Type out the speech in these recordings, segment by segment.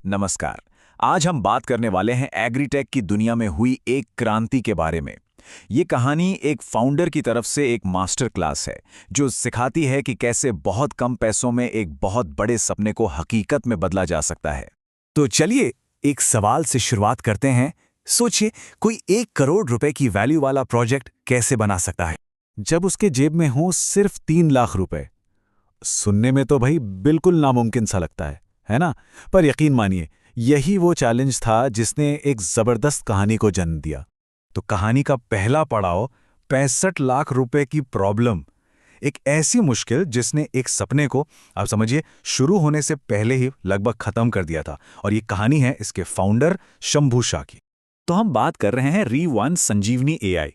नमस्कार। आज हम बात करने वाले हैं एग्रीटेक की दुनिया में हुई एक क्रांति के बारे में। ये कहानी एक फाउंडर की तरफ से एक मास्टर क्लास है जो सिखाती है कि कैसे बहुत कम पैसों में एक बहुत बड़े सपने को हकीकत में बदला जा सकता है। तो चलिए एक सवाल से शुरुआत करते हैं। सोचिए, कोई 1 करोड़ रुपए की वैल्यू वाला प्रोजेक्ट कैसे बना सकता है जब उसके जेब में हो सिर्फ 3 लाख रुपए। सुनने में तो भाई बिल्कुल नामुमकिन सा लगता है ना? पर यकीन मानिए, यही वो चैलेंज था जिसने एक जबरदस्त कहानी को जन्म दिया। तो कहानी का पहला पड़ाव 65 लाख रुपए की प्रॉब्लम, एक ऐसी मुश्किल जिसने एक सपने को, आप समझिए, शुरू होने से पहले ही लगभग खत्म कर दिया था। और ये कहानी है इसके फाउंडर शंभू शाह की। तो हम बात कर रहे हैं री1 संजीवनी एआई।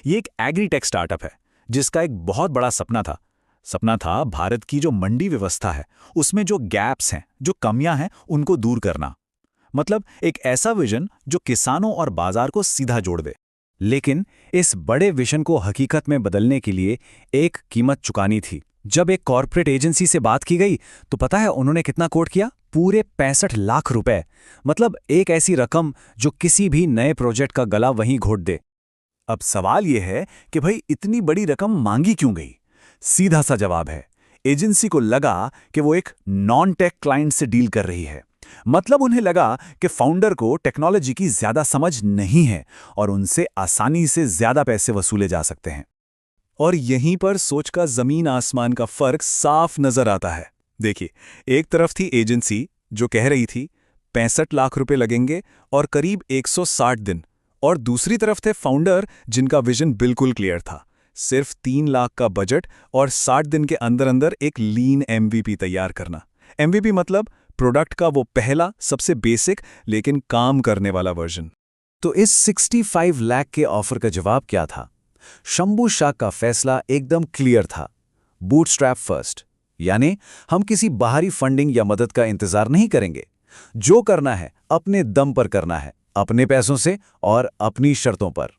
ये एक एग्रीटेक स्टार्टअप है जिसका एक बहुत बड़ा सपना था भारत की जो मंडी व्यवस्था है उसमें जो गैप्स हैं, जो कमियां हैं, उनको दूर करना। मतलब एक ऐसा विजन जो किसानों और बाजार को सीधा जोड़ दे। लेकिन इस बड़े विजन को हकीकत में बदलने के लिए एक कीमत चुकानी थी। जब एक कॉर्पोरेट एजेंसी से बात की गई तो पता है उन्होंने कितना कोट किया? पूरे 65 लाख रुपए। मतलब एक ऐसी रकम जो किसी भी नए प्रोजेक्ट का गला वहीं घोट दे। अब सवाल यह है कि भाई इतनी बड़ी रकम मांगी क्यों गई? सीधा सा जवाब है, एजेंसी को लगा कि वो एक नॉन टेक क्लाइंट से डील कर रही है। मतलब उन्हें लगा कि फाउंडर को टेक्नोलॉजी की ज्यादा समझ नहीं है और उनसे आसानी से ज्यादा पैसे वसूले जा सकते हैं। और यहीं पर सोच का जमीन आसमान का फर्क साफ नजर आता है। देखिए, एक तरफ थी एजेंसी जो कह रही थी 65 लाख रुपए लगेंगे और करीब 160 दिन, और दूसरी तरफ थे फाउंडर जिनका विजन बिल्कुल क्लियर था। सिर्फ 3 लाख का बजट और 60 दिन के अंदर अंदर एक लीन एमवीपी तैयार करना। एमवीपी मतलब प्रोडक्ट का वो पहला, सबसे बेसिक लेकिन काम करने वाला वर्जन। तो इस 65 लाख के ऑफर का जवाब क्या था? शंभू शाह का फैसला एकदम क्लियर था। बूटस्ट्रैप फर्स्ट, यानी हम किसी बाहरी फंडिंग या मदद का इंतजार नहीं करेंगे। जो करना है अपने दम पर करना है, अपने पैसों से और अपनी शर्तों पर।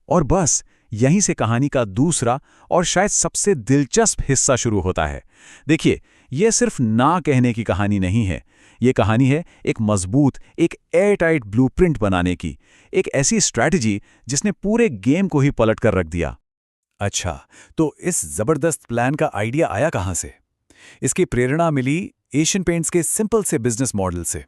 और बस यहीं से कहानी का दूसरा और शायद सबसे दिलचस्प हिस्सा शुरू होता है। देखिए, यह सिर्फ ना कहने की कहानी नहीं है। यह कहानी है एक मजबूत, एक एयरटाइट ब्लूप्रिंट बनाने की, एक ऐसी स्ट्रैटेजी जिसने पूरे गेम को ही पलट कर रख दिया। अच्छा, तो इस जबरदस्त प्लान का आइडिया आया कहां से? इसकी प्रेरणा मिली एशियन पेंट्स के सिंपल से बिजनेस मॉडल से।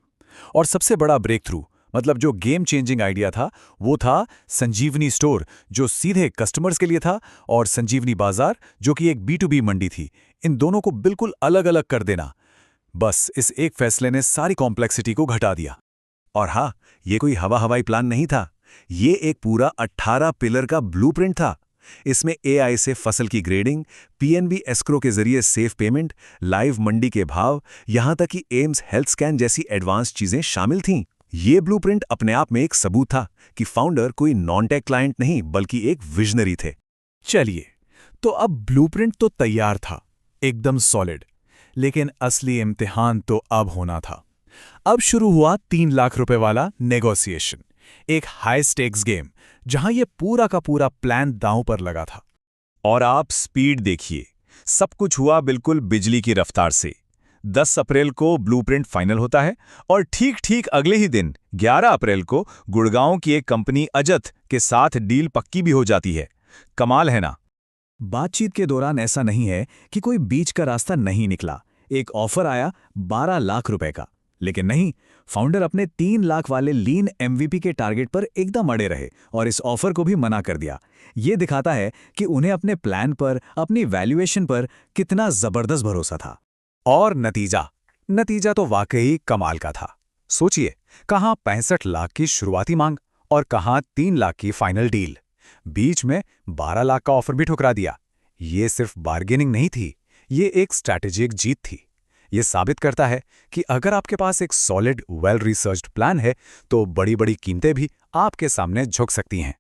और सबसे बड़ा ब्रेक थ्रू, मतलब जो गेम चेंजिंग आइडिया था, वो था संजीवनी स्टोर जो सीधे कस्टमर्स के लिए था, और संजीवनी बाजार जो कि एक B2B मंडी थी। इन दोनों को बिल्कुल अलग अलग कर देना। बस इस एक फैसले ने सारी कॉम्प्लेक्सिटी को घटा दिया। और हाँ, ये कोई हवाई प्लान नहीं था। ये एक पूरा 18 पिलर का ब्लूप्रिंट था। इसमें AI से फसल की ग्रेडिंग, PNB एस्क्रो के जरिए सेफ पेमेंट, लाइव मंडी के भाव, यहां तक कि एम्स हेल्थ स्कैन जैसी एडवांस चीजें शामिल थीं। ये ब्लूप्रिंट अपने आप में एक सबूत था कि फाउंडर कोई नॉन टेक क्लाइंट नहीं बल्कि एक विजनरी थे। चलिए, तो अब ब्लूप्रिंट तो तैयार था, एकदम सॉलिड। लेकिन असली इम्तिहान तो अब होना था। अब शुरू हुआ 3 लाख रुपए वाला नेगोशिएशन, एक हाई स्टेक्स गेम जहां ये पूरा का पूरा प्लान दांव पर लगा था। और आप स्पीड देखिए, सब कुछ हुआ बिल्कुल बिजली की रफ्तार से। 10 अप्रैल को ब्लूप्रिंट फाइनल होता है और ठीक अगले ही दिन 11 अप्रैल को गुड़गांव की एक कंपनी अजत के साथ डील पक्की भी हो जाती है। कमाल है ना? बातचीत के दौरान ऐसा नहीं है कि कोई बीच का रास्ता नहीं निकला। एक ऑफर आया 12 लाख रुपए का, लेकिन नहीं, फाउंडर अपने 3 लाख वाले लीन एमवीपी के टारगेट पर एकदम अड़े रहे और इस ऑफर को भी मना कर दिया। ये दिखाता है कि उन्हें अपने प्लान पर, अपनी वैल्यूएशन पर कितना जबरदस्त भरोसा था। और नतीजा तो वाकई कमाल का था। सोचिए, कहां 65 लाख की शुरुआती मांग और कहां 3 लाख की फाइनल डील। बीच में 12 लाख का ऑफर भी ठुकरा दिया। ये सिर्फ बार्गेनिंग नहीं थी, ये एक स्ट्रैटेजिक जीत थी। ये साबित करता है कि अगर आपके पास एक सॉलिड, वेल रिसर्च्ड प्लान है तो बड़ी बड़ी कीमतें भी आपके सामने झुक सकती हैं।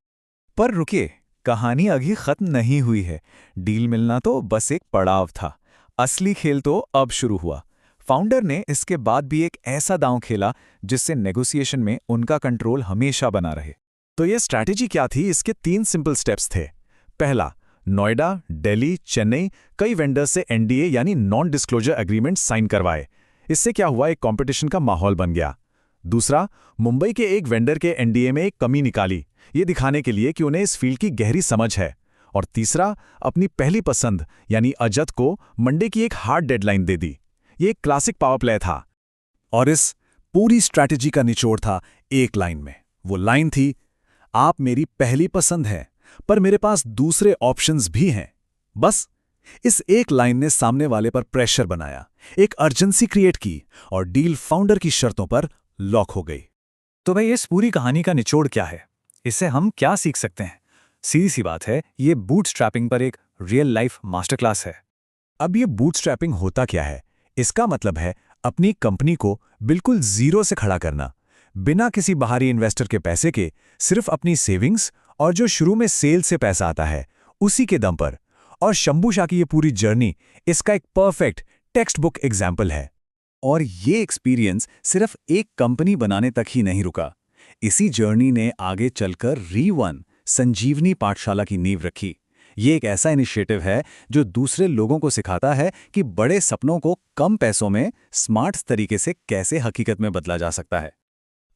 पर रुकिए, कहानी अभी खत्म नहीं हुई है। डील मिलना तो बस एक पड़ाव था। असली खेल तो अब शुरू हुआ। फाउंडर ने इसके बाद भी एक ऐसा दांव खेला जिससे नेगोशिएशन में उनका कंट्रोल हमेशा बना रहे। तो ये स्ट्रैटेजी क्या थी? इसके 3 सिंपल स्टेप्स थे। पहला, नोएडा, दिल्ली, चेन्नई कई वेंडर्स से NDA यानी नॉन डिस्क्लोजर एग्रीमेंट साइन करवाए। इससे क्या हुआ? एक कंपटीशन का माहौल बन गया। दूसरा, मुंबई के एक वेंडर के एनडीए में एक कमी निकाली, ये दिखाने के लिए कि उन्हें इस फील्ड की गहरी समझ है। और तीसरा, अपनी पहली पसंद यानी अजत को मंडे की एक हार्ड डेडलाइन दे दी। ये एक क्लासिक पावर प्ले था। और इस पूरी स्ट्रैटेजी का निचोड़ था एक लाइन में। वो लाइन थी, आप मेरी पहली पसंद हैं, पर मेरे पास दूसरे ऑप्शंस भी हैं। बस इस एक लाइन ने सामने वाले पर प्रेशर बनाया, एक अर्जेंसी क्रिएट की और डील फाउंडर की शर्तों पर लॉक हो गई। तो भाई इस पूरी कहानी का निचोड़ क्या है? इससे हम क्या सीख सकते हैं? सीधी सी बात है, ये बूटस्ट्रैपिंग पर एक रियल लाइफ मास्टर क्लास है। अब ये बूटस्ट्रैपिंग होता क्या है? इसका मतलब है अपनी कंपनी को बिल्कुल जीरो से खड़ा करना, बिना किसी बाहरी इन्वेस्टर के पैसे के, सिर्फ अपनी सेविंग्स और जो शुरू में सेल से पैसा आता है उसी के दम पर। और शंभू शाह की ये पूरी जर्नी इसका एक परफेक्ट टेक्स्ट बुक एग्जाम्पल है। और ये एक्सपीरियंस सिर्फ एक कंपनी बनाने तक ही नहीं रुका। इसी जर्नी ने आगे चलकर री1 संजीवनी पाठशाला की नींव रखी। ये एक ऐसा इनिशिएटिव है जो दूसरे लोगों को सिखाता है कि बड़े सपनों को कम पैसों में स्मार्ट तरीके से कैसे हकीकत में बदला जा सकता है।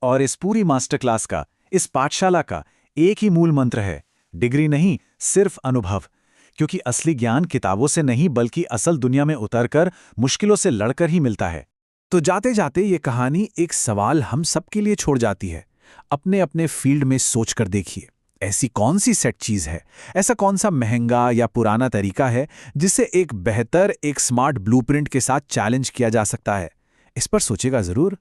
और इस पूरी मास्टर क्लास का, इस पाठशाला का एक ही मूल मंत्र है, डिग्री नहीं, सिर्फ अनुभव। क्योंकि असली ज्ञान किताबों से नहीं बल्कि असल दुनिया में उतरकर, मुश्किलों से लड़कर ही मिलता है। तो जाते जाते ये कहानी एक सवाल हम सबके लिए छोड़ जाती है। अपने अपने फील्ड में सोचकर देखिए, ऐसी कौन सी सेट चीज है, ऐसा कौन सा महंगा या पुराना तरीका है जिसे एक बेहतर, एक स्मार्ट ब्लूप्रिंट के साथ चैलेंज किया जा सकता है। इस पर सोचेगा जरूर।